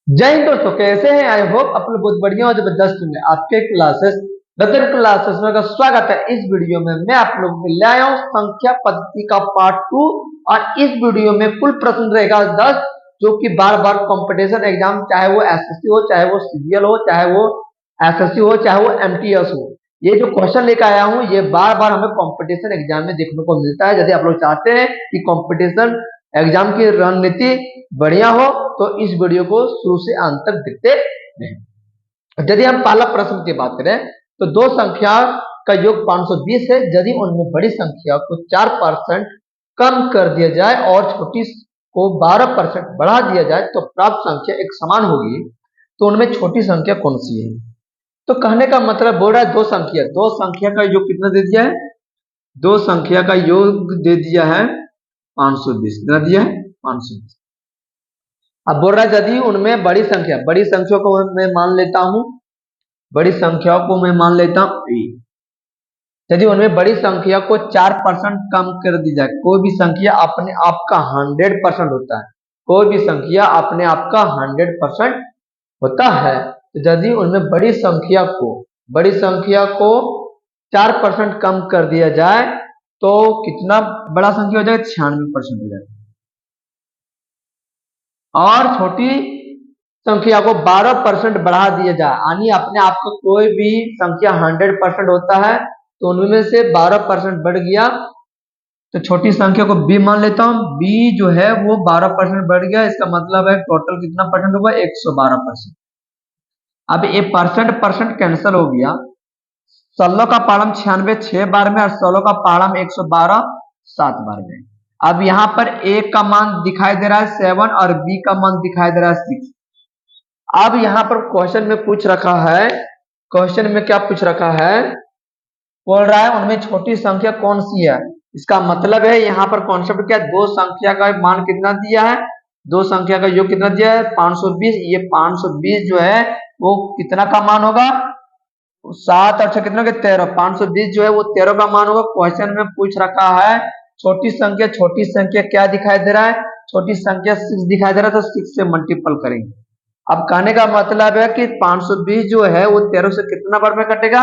जय हिंद दोस्तों, कैसे हैं? आई होप आप लोग बहुत बढ़िया और जबरदस्त होंगे। आपके क्लासेस रतन क्लासेस में का स्वागत है। इस वीडियो में मैं आप लोगों के लिए लाया हूँ संख्या पद्धति का पार्ट 2। और इस वीडियो में कुल प्रश्न रहेगा 10, जो कि बार बार कंपटीशन एग्जाम, चाहे वो एसएससी हो, चाहे वो सीजीएल हो, चाहे वो एसएससी हो, चाहे वो एमटीएस हो, ये जो क्वेश्चन लेकर आया हूँ ये बार बार हमें कंपटीशन एग्जाम में देखने को मिलता है। यदि आप लोग चाहते हैं कि कंपटीशन एग्जाम की रणनीति बढ़िया हो तो इस वीडियो को शुरू से अंत तक देखते रहें। यदि हम पहला प्रश्न की बात करें तो दो संख्या का योग 520 है। यदि उनमें बड़ी संख्या को 4% कम कर दिया जाए और छोटी को 12% बढ़ा दिया जाए तो प्राप्त संख्या एक समान होगी, तो उनमें छोटी संख्या कौन सी है? तो कहने का मतलब बोल रहा है दो संख्या का योग कितना दे दिया है? दो संख्या का योग दे दिया है 520। कितना दिया है? 520। अब बोल रहा है यदि उनमें बड़ी संख्या को मैं मान लेता हूं, बड़ी संख्याओं को मैं मान लेता हूं ए। यदि उनमें बड़ी संख्या को 4% कम कर दी जाए, कोई भी संख्या अपने आप का 100% होता है, कोई भी संख्या अपने आप का 100% होता है, तो यदि उनमें बड़ी संख्या को 4% कम कर दिया जाए तो कितना बड़ा संख्या हो जाएगा? 96% हो जाएगा। और छोटी संख्या को 12% बढ़ा दिया जाए, यानी अपने आप को कोई भी संख्या 100% होता है तो उनमें से 12% बढ़ गया, तो छोटी संख्या को b मान लेता हूं। b जो है वो 12% बढ़ गया, इसका मतलब है टोटल कितना परसेंट होगा? 112%। अब ये परसेंट परसेंट कैंसिल हो गया। 16 का पालम 96 6 बार में और 16 का पालम 112 7 बार में। अब यहाँ पर a का मान दिखाई दे रहा है 7 और b का मान दिखाई दे रहा है 6। अब यहाँ पर क्वेश्चन में पूछ रखा है, क्वेश्चन में क्या पूछ रखा है? बोल रहा है उनमें छोटी संख्या कौन सी है। इसका मतलब है यहाँ पर कॉन्सेप्ट क्या? दो संख्या का मान कितना दिया है? दो संख्या का योग कितना दिया है? 520। ये 520 जो है वो कितना का मान होगा? 7 और 6 कितना के 13। 520 जो है वो 13 का मान होगा। क्वेश्चन में पूछ रखा है छोटी संख्या क्या दिखाई दे रहा है? छोटी संख्या 6 दिखाई दे रहा है, तो 6 से मल्टीपल करेंगे। अब कहने का मतलब है कि 520 जो है वो 13 से कितना बार में कटेगा?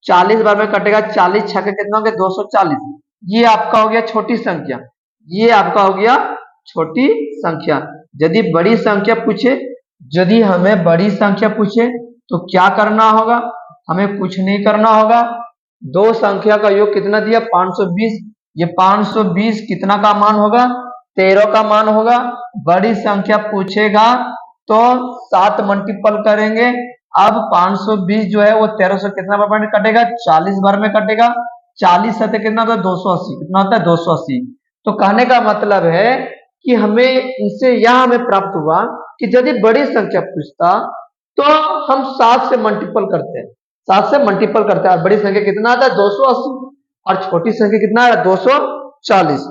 40 बार में कटेगा। 40 छके कितना हो गया? 240। ये आपका हो गया छोटी संख्या, ये आपका हो गया छोटी संख्या। यदि बड़ी संख्या पूछे, यदि हमें बड़ी संख्या पूछे तो क्या करना होगा? हमें कुछ नहीं करना होगा। दो संख्या का योग कितना दिया? 520। ये 520 कितना का मान होगा? 13 का मान होगा। बड़ी संख्या पूछेगा तो 7 मल्टीपल करेंगे। अब 520 जो है वो 13 से कितना बार में कटेगा? 40 बार में कटेगा। 40 से कितना होता है? 280। कितना होता है? 280। तो कहने का मतलब है कि हमें इनसे यह हमें प्राप्त हुआ कि यदि बड़ी संख्या पूछता तो हम 7 से मल्टीपल करते हैं, 7 से मल्टीपल करते हैं और बड़ी संख्या कितना आता है? 280। और छोटी संख्या कितना है? 240।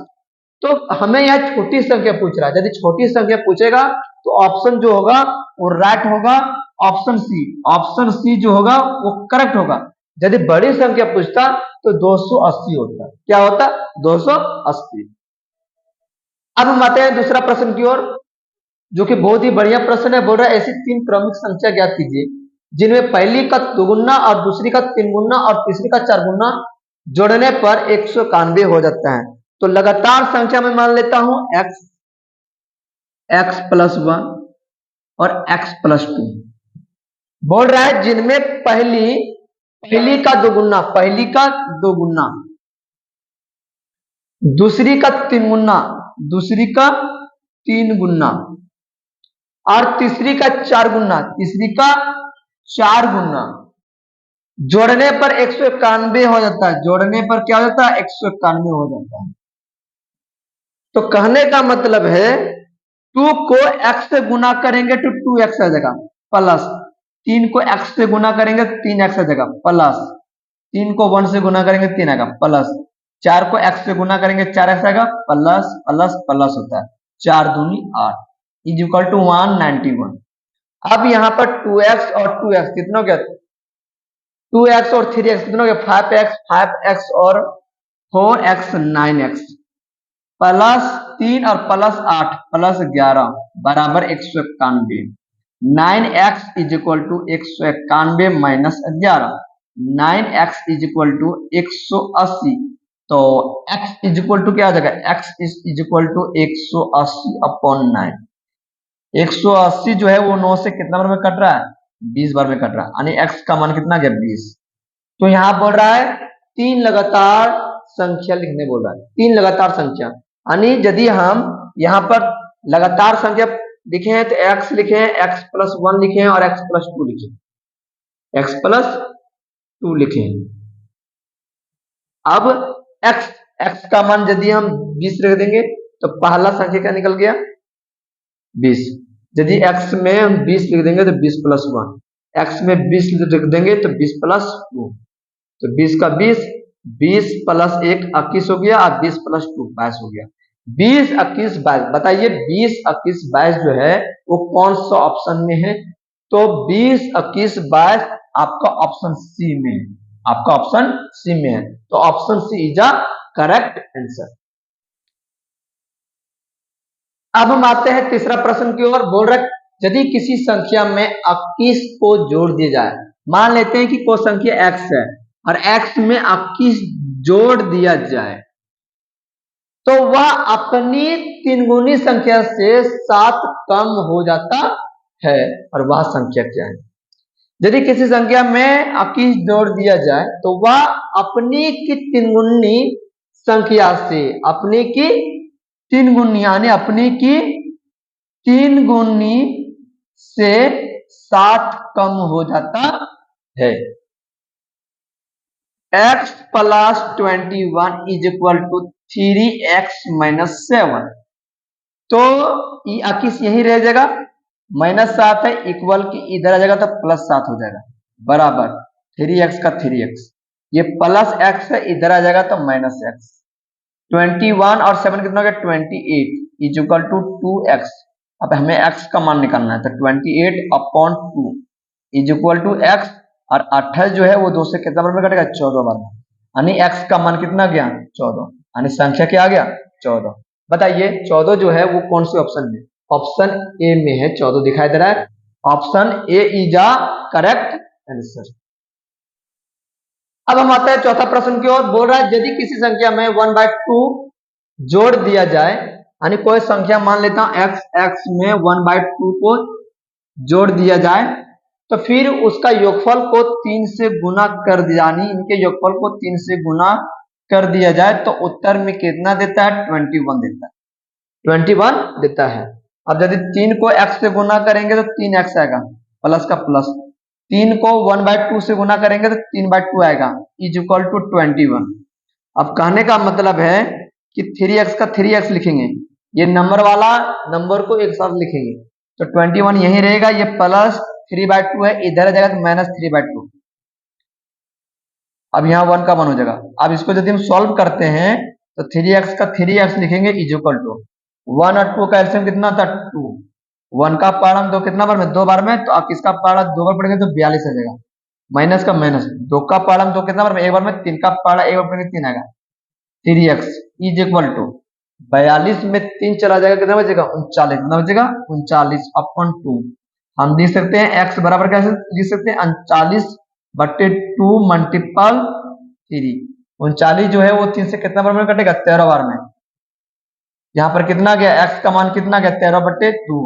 तो हमें यह छोटी संख्या पूछ रहा है। यदि छोटी संख्या पूछेगा तो ऑप्शन जो होगा वो राइट होगा, ऑप्शन सी। ऑप्शन सी जो होगा वो करेक्ट होगा। यदि बड़ी संख्या पूछता तो 280 होता। क्या होता? 280। अब हम आते हैं दूसरा प्रश्न की ओर, जो कि बहुत ही बढ़िया प्रश्न है। बोल रहा है ऐसी तीन क्रमिक संख्या ज्ञात कीजिए जिनमें पहली का दोगुना और दूसरी का तीन गुना और तीसरी का चार गुना जोड़ने पर 191 हो जाता है। तो लगातार संख्या में मान लेता हूं x+1 और x+2। बोल रहा है जिनमें पहली का दो गुना, दूसरी का तीन गुना और तीसरी का चार गुना जोड़ने पर 191 हो जाता है। जोड़ने पर क्या हो जाता है? 191 हो जाता है। तो कहने का मतलब है 2 को x से गुना करेंगे तो 2x आ जाएगा प्लस, 3 को x से गुना करेंगे 3x आ जाएगा प्लस, 3 को 1 से गुना करेंगे 3 आएगा प्लस, 4 को x से गुना करेंगे 4x आएगा प्लस प्लस प्लस होता है। 4 दूनी 8 इज इक्वल टू 191। अब यहाँ पर 2x और 2x कितना हो गया? 2x और 3x कितना हो गया? 5x और 4x 9x प्लस 3 और प्लस 8 प्लस 11 बराबर 191। 9x is equal to 191 minus 11, 9x is equal to 180। तो x इज इक्वल टू क्या आ जाएगा, x is equal to 180 upon 9। 180 जो है वो 9 से कितना बार में कट रहा है, 20 बार में कट रहा है, यानी x का मान कितना गया 20। तो यहां बोल रहा है 3 लगातार संख्या लिखने बोल रहा है, 3 लगातार संख्या, यानी यदि हम यहाँ पर लगातार संख्या लिखे हैं तो x लिखे हैं, x प्लस 1 लिखे हैं और x प्लस 2 लिखे हैं, x प्लस 2 लिखे हैं। अब x का मान यदि हम 20 रख देंगे तो पहला संख्या क्या निकल गया 20। यदि x में हम 20 लिख देंगे तो 20 प्लस 1, x में 20 लिख देंगे तो 20 प्लस 2, तो 20 का 20, 20 प्लस 1 21 हो गया और 20 प्लस 2 22 हो गया। 20 21 22, बताइए 20 21 22 जो है वो कौन सा ऑप्शन में है, तो 20 21 22 आपका ऑप्शन सी में है, आपका ऑप्शन सी में है, तो option C is a correct answer. अब हम आते हैं तीसरा प्रश्न की ओर। बोल रहा है यदि किसी संख्या में 21 को जोड़ दिया जाए, मान लेते हैं कि कोई संख्या x है और x में 21 जोड़ दिया जाए तो वह अपनी 3 गुनी संख्या से 7 कम हो जाता है, और वह संख्या क्या है। यदि किसी संख्या में 21 जोड़ दिया जाए तो वह अपनी की 3 गुनी संख्या से, अपनी की 3 गुनी यानी अपनी की 3 गुनी से 7 कम हो जाता है। x plus 21 is equal to 3x minus 7, तो 21 यही रह जाएगा, माइनस 7 है, इक्वल की इधर आ जाएगा तो प्लस 7 हो जाएगा, बराबर 3x का 3x, ये प्लस x है, इधर आ जाएगा तो माइनस x। 21 और 7 कितना हो गया 28 इज इक्वल टू 2x। अब हमें x का मान निकालना है तो 28 upon 2 is equal to x, और 28 जो है वो 2 से कितना बार में कटेगा 14 बार में, यानी x का मान कितना गया 14, यानी संख्या क्या आ गया 14। बताइए 14 जो है वो कौन से ऑप्शन में, ऑप्शन ए में है, 14 दिखाई दे रहा है, option A is a correct answer. अब हम आते हैं चौथा प्रश्न की ओर। बोल रहा है यदि किसी संख्या में 1/2 जोड़ दिया जाए, यानी कोई संख्या मान लेता हूं x में 1/2 को जोड़ दिया जाए तो फिर उसका योगफल को 3 से गुना कर दिया, यानी इनके योगफल को 3 से गुना कर दिया जाए तो उत्तर में कितना देता है 21 देता है, 21 देता है। अब यदि 3 को x से गुना करेंगे तो 3x आएगा, प्लस का प्लस, 3 को 1/2 से गुना करेंगे तो 3/2 आएगा, इज इक्वल टू 21। अब कहने का मतलब है कि 3x का 3x लिखेंगे, ये नंबर वाला नंबर को एक साथ लिखेंगे तो 21 यही रहेगा, ये प्लस 3/2 है, इधर आ जाएगा तो माइनस 3/2। अब यहाँ 1 का 1 हो जाएगा। अब इसको यदि हम सॉल्व करते हैं तो 3x का 3x लिखेंगे इज इक्वल टू 1 और 2 का एलसीएम कितना था 2, 1 का पारा 2 कितना बार में 2 बार में, तो अब इसका पारा 2 बार पड़ेगा तो 42 आ जाएगा, माइनस का माइनस, 2 का पारा 2 कितना बार में 1 बार में, 3 का पारा 1 बार में 3 आएगा, 3x इज इक्वल टू 42 में 3 चला जाएगा कितना बचेगा 39, कितना बचेगा 39 अपॉन 2। हम लिख सकते हैं x बराबर कैसे लिख सकते हैं 39/2 मल्टीपल 3, 39 जो है वो 3 से कितना बार में कटेगा 13 बार में, यहाँ पर कितना गया x का मान कितना गया 13/2,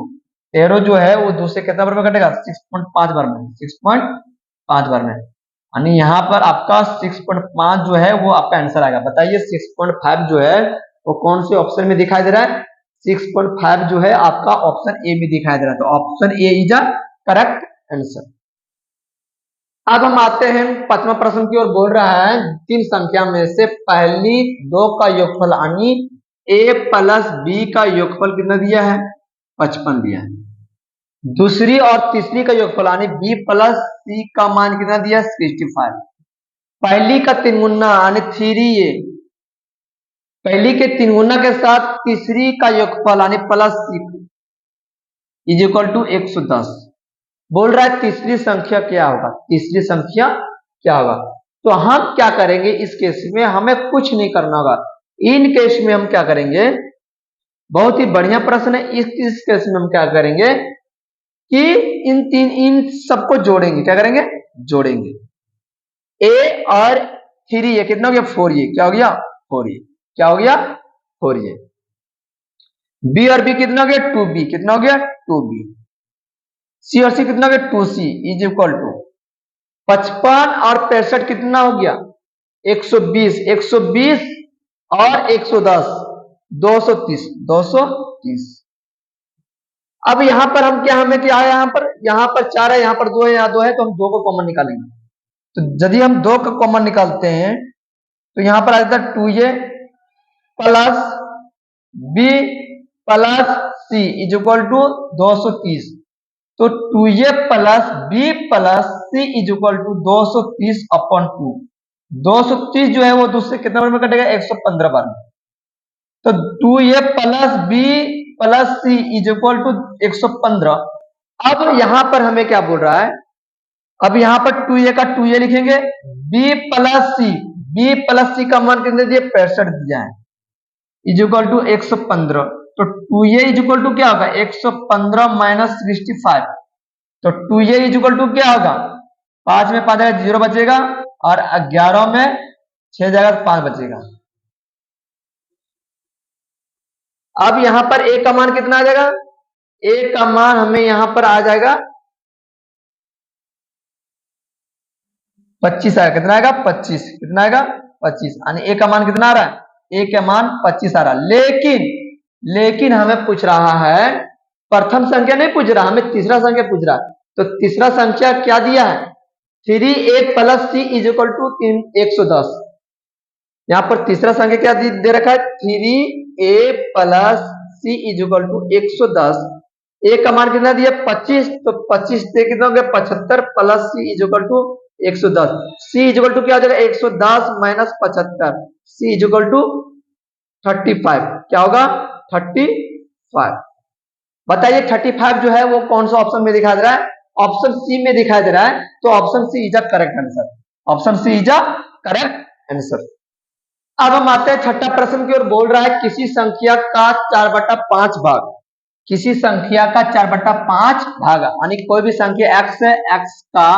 13 जो है वो 2 से कितना बार में कटेगा 6.5 बार में, 6.5 बार में, यानी यहाँ पर आपका 6.5 जो है वो आपका आंसर आएगा। बताइए 6.5 जो है वो कौन से ऑप्शन में दिखाई दे रहा है, 6.5 जो है आपका ऑप्शन ए में दिखाई दे रहा है, तो option A is a correct answer. अब हम आते हैं पांचवा प्रश्न की ओर। बोल रहा है 3 संख्या में से पहली 2 का योगफल यानी a प्लस बी का योगफल कितना दिया है 55 दिया है, दूसरी और तीसरी का योगफल यानी b प्लस सी का मान कितना दिया 65, पहली का 3 गुना यानी 3a, पहली के 3 गुना के साथ तीसरी का योगफल यानी plus c is equal to 110। बोल रहा है तीसरी संख्या क्या होगा, तीसरी संख्या क्या होगा, तो हम क्या करेंगे इस केस में, हमें कुछ नहीं करना होगा। इन केस में हम क्या करेंगे, बहुत ही बढ़िया प्रश्न है, इस केस में हम क्या करेंगे कि इन सबको जोड़ेंगे। क्या करेंगे? जोड़ेंगे। ए और 3a कितना हो गया? 4a। क्या हो गया? 4a। क्या हो गया? 4a। बी और बी कितना हो गया? 2b। कितना हो गया? 2b। सी और सी कितना हो गया? 2c इज इक्वल टू 55 और 65 कितना हो गया? 120। 120 और 110 230। 230। अब यहां पर हम क्या, हमें क्या है? यहां पर 4 है, यहां पर 2 है, यहां 2 है, तो हम 2 को कॉमन निकालेंगे। तो यदि हम 2 का कॉमन निकालते हैं तो यहां पर आ जाता है 2a plus b plus c is equal to 230। तो 2a plus b plus c is equal to 230 upon 2। 230 जो है वो दूसरे कितने बार में कटेगा? 115 बार में। तो 2a plus b plus c is equal to 115। अब यहां पर हमें क्या बोल रहा है? अब यहां पर 2a का 2a लिखेंगे, b प्लस c का मान कितने दिए? 65 दिया है, इज इक्वल टू 115। तो 2a इज इक्वल टू क्या होगा? 115 माइनस 65। तो 2a इज इक्वल टू क्या होगा? 5 में 5 जाएगा 0 बचेगा, और 11 में 6 जाएगा 5 बचेगा। अब यहां पर a का मान कितना आ जाएगा? a का मान हमें यहां पर आ जाएगा 25 आएगा। कितना आएगा? 25। कितना आएगा? 25। यानी ए का मान कितना आ रहा है? ए का मान 25 आ रहा है। लेकिन हमें पूछ रहा है, प्रथम संख्या नहीं पूछ रहा, हमें तीसरा संख्या पूछ रहा है। तो तीसरा संख्या क्या दिया है? 3a plus c is equal to 110। यहां पर तीसरा संख्या क्या दे रखा है? 3a plus c is equal to 110। A का मान कितना दिया? 25। तो 25 से कितना हो गया? 75 plus c is equal to 110। c is equal to क्या हो जाएगा? 110 minus 75। c is equal to 35। क्या होगा? 35। बताइए 35 जो है वो कौन सा ऑप्शन में दिखाई दे रहा है? ऑप्शन सी में दिखाई दे रहा है। तो option C is a correct answer. Option C is a correct answer. अब हम आते हैं छठा प्रश्न की ओर। बोल रहा है किसी संख्या का 4/5 भाग, किसी संख्या का 4/5 भाग, यानी कोई भी संख्या x है, x का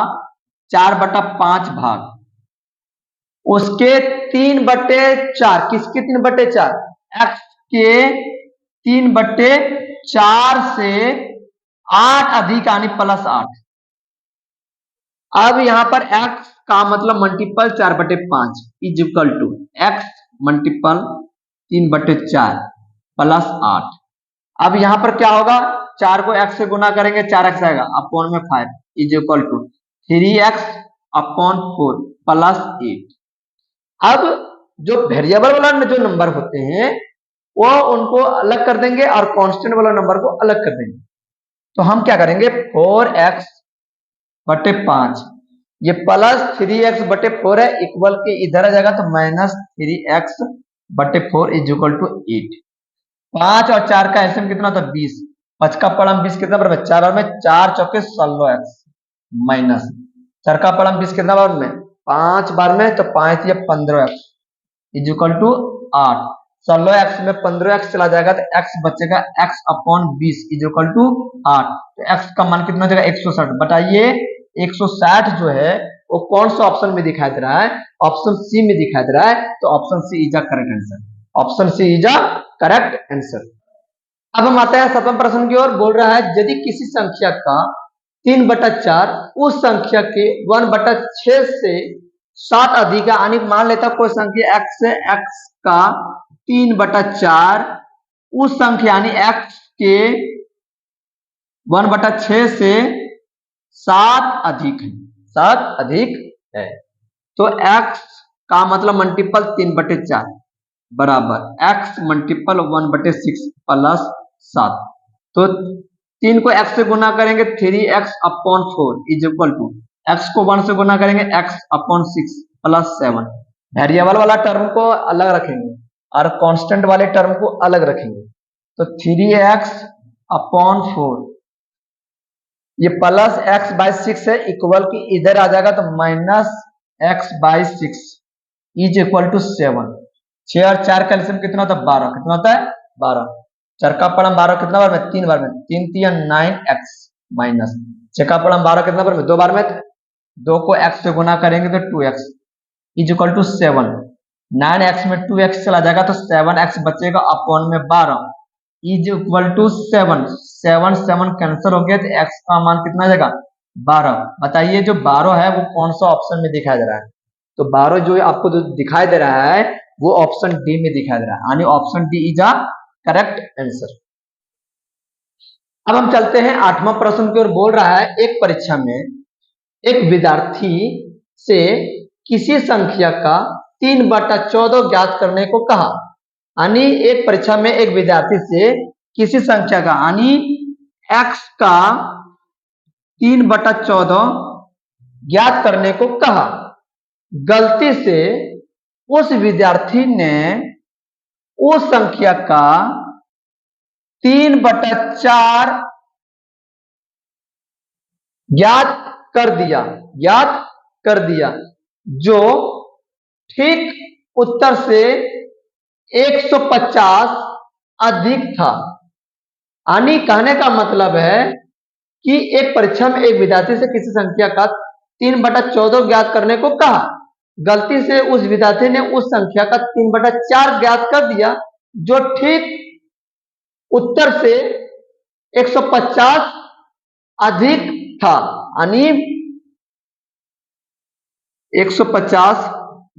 4/5 भाग, उसके 3/4। किसके 3/4? x के 3/4 से 8 अधिक यानी प्लस 8। अब यहां पर x का मतलब multiple 4/5 is equal to x multiple 3/4 plus 8। अब यहां पर क्या होगा? 4 को x से गुना करेंगे 4x आएगा, अपॉन में 5 is equal to 3x upon 4 plus 8। अब जो वेरिएबल वाला जो नंबर होते हैं वो उनको अलग कर देंगे और कांस्टेंट वाला नंबर को अलग कर देंगे। तो हम क्या करेंगे? 4x/5 ये प्लस 3x/4 है, इक्वल के इधर आ जाएगा तो minus 3x/4 is equal to 8। 5 और 4 का एलसीएम कितना था? 20। 5 का पड़म 20 कितना बार में? 4 बार में। 4 चौके 16x माइनस 4 का पड़म 20 कितना बार में? 5 बार में। तो 5 या 15x is equal to 8। 16x में 15x चला जाएगा तो x बचेगा x upon 20 is equal to 8। तो x का मान कितना हो जाएगा? 160। बताइए 160 जो है वो कौन सा ऑप्शन में दिखाई दे रहा है? ऑप्शन सी में दिखाई दे रहा है। तो option C is a correct answer. Option C is a correct answer. अब हम आते हैं 7वें प्रश्न की ओर। बोल रहा है यदि किसी संख्या का 3/4 उस संख्या के 1/6 से 7 अधिक है, यानी मान लेता कोई संख्या x है, x का 3/4 उस संख्या यानी x के 1/6 से 7 अधिक है, 7 अधिक है। तो x का मतलब मल्टीपल 3/4 बराबर x मल्टीपल 1/6 प्लस 7। तो 3 को x से गुना करेंगे 3x upon 4 is equal to x को 1 से गुना करेंगे x अपॉन 6 प्लस 7। वेरिएबल वाला टर्म को अलग रखेंगे और कांस्टेंट वाले टर्म को अलग रखेंगे। तो 3x अपॉन 4 ये प्लस x/6 है, इक्वल की इधर आ जाएगा तो minus x/6 is equal to 7। 6 और 4 का एलसीएम कितना होता है? 12। कितना होता है? 12। 4 का पड़म 12 कितना बार में? 3 बार में। 3 3 9x माइनस 6 का पावर 12 कितना बार में, 2 बार में, 2 को x से गुना करेंगे तो 2x is equal to 7। 9x में 2x चला जाएगा तो 7x बचेगा अपॉन में 12 इज इक्वल टू 7। 7 7 कैंसिल हो गया तो x का मान कितना आ जाएगा 12। बताइए जो 12 है वो कौन सा ऑप्शन में दिखाई दे रहा है? तो 12 जो आपको जो दिखाई दे रहा है वो ऑप्शन डी में दिखाई दे रहा है, यानी option D is a correct answer. अब हम चलते हैं 8वां प्रश्न की ओर। बोल रहा है एक परीक्षा में एक विद्यार्थी से किसी संख्या का 3/14 ज्ञात करने को कहा। यानी एक परीक्षा में एक विद्यार्थी से किसी संख्या का यानी x का 3/14 ज्ञात करने को कहा। गलती से उस विद्यार्थी ने उस संख्या का 3/4 ज्ञात कर दिया जो ठीक उत्तर से 150 अधिक था। यानी कहने का मतलब है कि एक परीक्षा में एक विद्यार्थी से किसी संख्या का 3/14 ज्ञात करने को कहा। गलती से उस विद्यार्थी ने उस संख्या का 3/4 ज्ञात कर दिया जो ठीक उत्तर से 150 अधिक था। यानी 150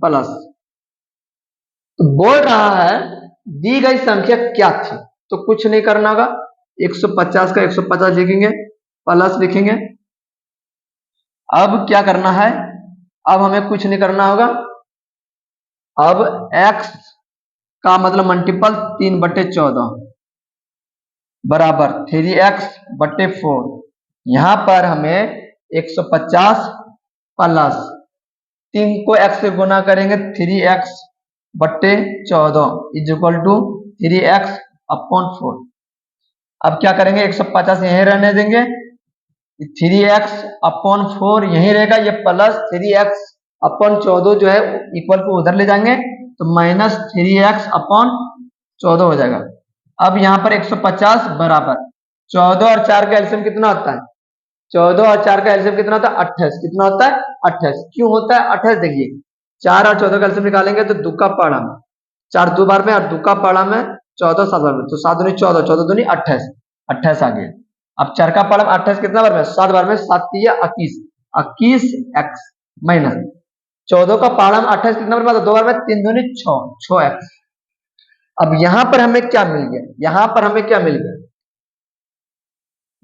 प्लस। तो बोल रहा है दी गई संख्या क्या थी, तो कुछ नहीं करना होगा, 150 का 150 लिखेंगे, प्लस लिखेंगे। अब क्या करना है, अब हमें कुछ नहीं करना होगा। अब x का मतलब मल्टीपल 3/14 बराबर 3x/4। यहां पर हमें 150 प्लस 3 को x से गुना करेंगे 3x/14 is equal to 3x/4। अब क्या करेंगे, 150 यहीं रहने देंगे, 3x/4 यहीं रहेगा, ये प्लस 3x/14 जो है इक्वल को उधर ले जाएंगे तो माइनस 3x/14 हो जाएगा। अब यहाँ पर 150 बराबर 14 और 4 का एलसीएम कितना होता है, 14 और 4 का एलसीएम कितना होता है 28। कितना होता है 28। क्यों होता है 28? देखिए 4 और 14 का एलसीएम निकालेंगे तो 2 का पाड़ा में 4 2 बार में और 2 का पाड़ा में 14 7 बार में, तो 7 दूनी 14, 14 दूनी 28, 28 आ गया। अब 4 का पाड़ा में 28 कितना बार में 7 बार में, 7 3 21, 21x माइनस 14 का पाड़ा में 28 कितना बार में, 2 बार में, 3 दूनी 6, 6x। अब यहां पर हमें क्या मिल गया, यहां पर हमें क्या मिल गया,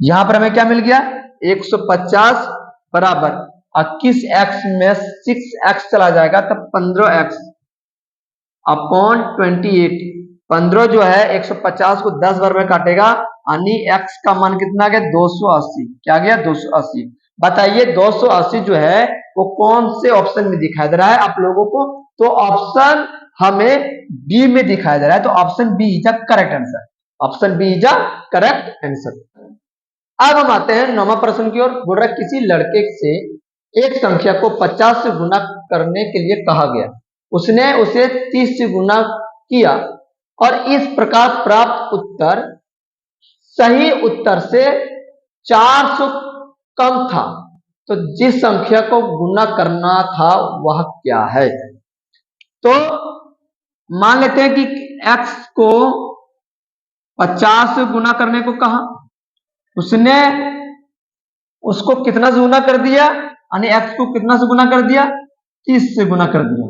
यहां पर हमें क्या मिल गया 150 बराबर 21x में 6x चला जाएगा तब 15x अपॉन 28। 15 जो है 150 को 10 बार में काटेगा, यानी x का मान कितना गया 280। क्या गया 280। बताइए 280 जो है वो कौन से ऑप्शन में दिखाई दे रहा है आप लोगों को, तो ऑप्शन हमें बी में दिखाई दे रहा है, तो option B is a correct answer. Option B is a correct answer. अब हम आते हैं 9वां प्रश्न की ओर। बोल रहा है किसी लड़के से एक संख्या को 50 से गुना करने के लिए कहा गया, उसने उसे 30 से गुना किया और इस प्रकार प्राप्त उत्तर सही उत्तर से 400 कम था। तो जिस संख्या को गुना करना था वह क्या है? तो मान लेते हैं कि x को 50 से गुना करने को कहा, उसने उसको कितना से गुना कर दिया, यानी x को कितना से गुना कर दिया 30 से गुना कर दिया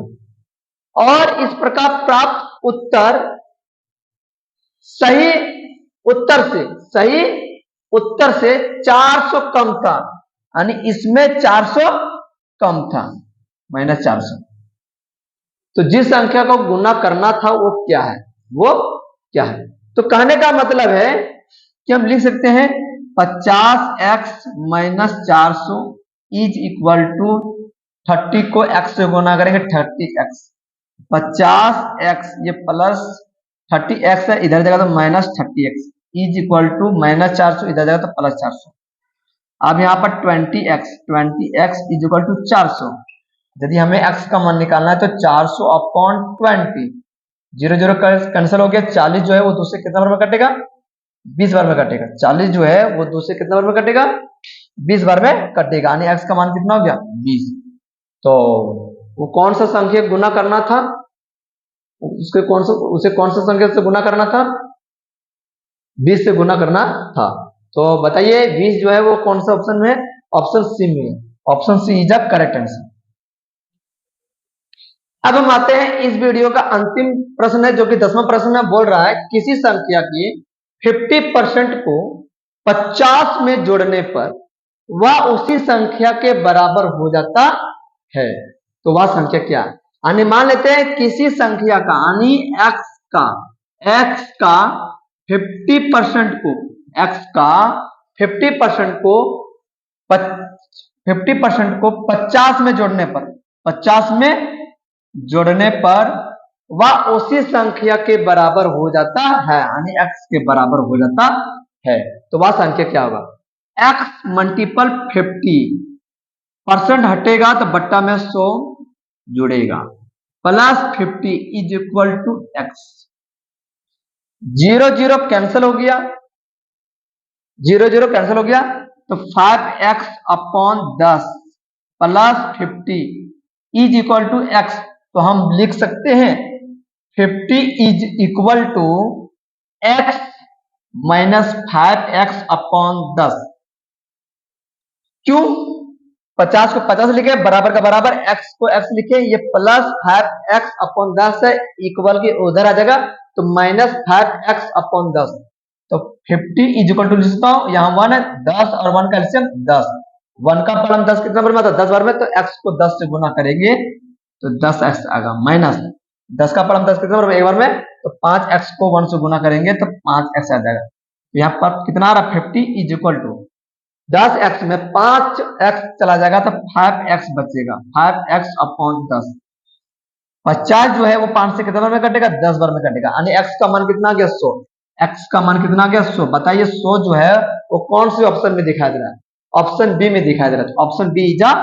और इस प्रकार प्राप्त उत्तर सही उत्तर से 400 कम था, यानी इसमें 400 कम था, -400। तो जिस संख्या को गुना करना था वो क्या है, वो क्या है? तो कहने का मतलब है कि हम लिख सकते हैं 50x - 400 इज इक्वल टू 30 को x से गुना करेंगे 30x, 50x ये प्लस 30x है, इधर जाएगा तो -30x इज इक्वल टू -400, इधर जाएगा तो +400। अब यहाँ पर 20x इज इक्वल टू 400। यदि हमें x का मान निकालना है तो 400 अपॉन 20, 0 0 कैंसिल हो गया, 40 जो है वो दूसरे कितना बार में कटेगा 20 बार में कटेगा। 40 जो है वो 2 से कितने बार में कटेगा? 20 बार में कटेगा, यानी x का मान कितना हो गया? 20। तो वो कौन सा संख्या गुना करना था? उसे कौन सा संख्या से गुना करना था? 20 से गुना करना था। तो बताइए 20 जो है वो कौन सा ऑप्शन में है? ऑप्शन सी में है। Option C is the correct answer. अब हम आते हैं इस वीडियो का अंतिम प्रश्न है, जो कि 10वां प्रश्न है। बोल रहा है किसी संख्या की 50% को 50 में जोड़ने पर वह उसी संख्या के बराबर हो जाता है, तो वह संख्या क्या है? यानी मान लेते हैं किसी संख्या का, यानी x का 50% को, x का 50% को 50% को 50 में जोड़ने पर, 50 में जोड़ने पर वह उसी संख्या के बराबर हो जाता है, यानी x के बराबर हो जाता है, तो वह संख्या क्या होगा? x मल्टीपल 50% हटेगा तो बट्टा में 100 जुड़ेगा, plus 50 is equal to x। 0 0 cancel हो गया, 0 0 कैंसिल हो गया, तो 5x upon 10 plus 50 is equal to x। तो हम लिख सकते हैं 50 is equal to x minus 5x upon 10। क्यों? 50 को 50 लिखे, बराबर का बराबर, x को x लिखे, ये प्लस 5x अपॉन 10 है, इक्वल की उधर आ जाएगा, तो माइनस 5x अपॉन 10। तो 50 इज इक्वल टू लिख सकता हूं, यहाँ 1 है, 10 और 1 का एलसीएम 10, 1 का फलन 10 कितना बार में आता है? 10 बार में, तो x को 10 से गुना करेंगे तो 10x आएगा, माइनस 10 का फलन 10 कितना बार में? एक बार में, तो 5x को 1 से गुना करेंगे तो 5x आ जाएगा। यहाँ पर कितना आ रहा? 50 इज इक्वल टू 10x में 5x चला जाएगा तो 5x बचेगा, 5x अपॉन 10। 50 जो है वो 5 से कितने बार में कटेगा? 10 बार में कटेगा, यानी x का मान कितना आ गया? 100। x का मान कितना आ गया? 100। बताइए 100 जो है वो कौन से ऑप्शन में दिखाई दे रहा है? ऑप्शन बी में दिखाई दे रहा है, तो option B is the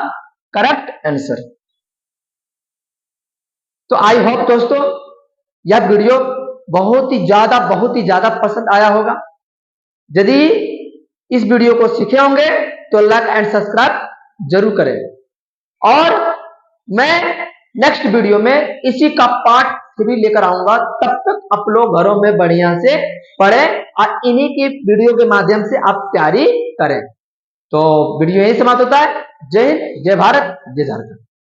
correct answer. तो आई होप दोस्तों यह वीडियो बहुत ही ज्यादा पसंद आया होगा। यदि इस वीडियो को सीखे होंगे तो लाइक एंड सब्सक्राइब जरूर करें, और मैं नेक्स्ट वीडियो में इसी का पार्ट 3 लेकर आऊंगा। तब तक आप लोग घरों में बढ़िया से पढ़ें और इन्हीं की वीडियो के माध्यम से आप तैयारी करें। तो वीडियो यही समाप्त होता है। जय हिंद, जय भारत, जय झारखंड।